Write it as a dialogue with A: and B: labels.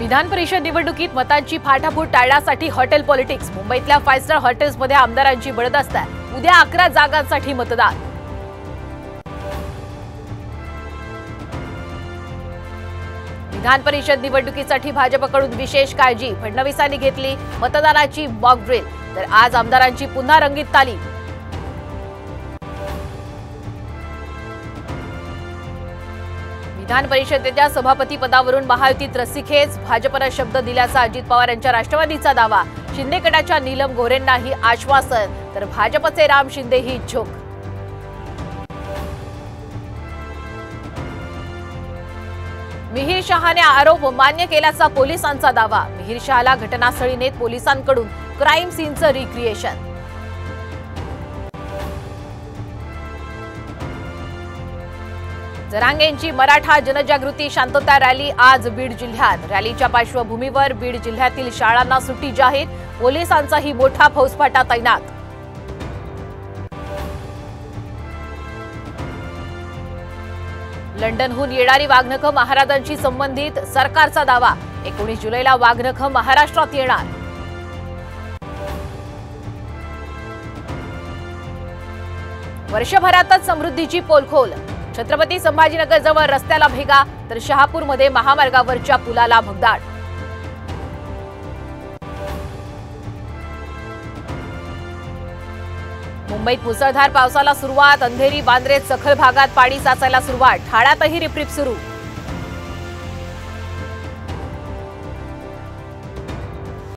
A: विधान परिषद निवडणुकीत मतांची फाटाफूट टाळण्यासाठी हॉटेल पॉलिटिक्स। मुंबईतल्या 5 स्टार हॉटेल्समध्ये आमदारांची बडदस्त आहे। उद्या 11 जागांसाठी मतदान। विधान परिषद निवडणुकीसाठी भाजपकडून विशेष काळजी। फडणवीसांनी घेतली मतदानाची मॉक ड्रिल, तर आज आमदारांची पुन्हा रंगीत तालीम। विधान परिषदेच्या सभापती पदावरून महायुतीत रस्सीखेच। भाजपनं शब्द दिल्याचा अजित पवार यांच्या राष्ट्रवादीचा दावा। शिंदे गटाच्या नीलम गोरेंनाही आश्वासन, तर भाजपचे राम शिंदे ही इच्छुक। मिहिर शहाने आरोप मान्य केल्याचा पोलिसांचा दावा। मिहिर शहाला घटनास्थळी नेत पोलिसांकडून क्राईम सीनचं रिक्रिएशन। जरांगेंची मराठा जनजागृती शांतता रॅली आज बीड जिल्ह्यात। रॅलीच्या पार्श्वभूमीवर बीड जिल्ह्यातील शाळांना सुट्टी जाहीर। पोलिसांचाही मोठा फौजफाटा तैनात। लंडनहून येणारी वाघनखं महाराजांशी संबंधित सरकारचा दावा। 19 जुलैला वाघनखं महाराष्ट्रात येणार। वर्षभरातच समृद्धीची पोलखोल। छत्रपती संभाजीनगर जवळ रस्त्याला भेगा, तर शहापूरमध्ये महामार्गावरच्या पुलाला भगदाड। मुंबईत मुसळधार पावसाला सुरुवात। अंधेरी, वांद्रे, सखल भागात पाणी साचायला सुरुवात। ठाण्यातही रिपरिप सुरू।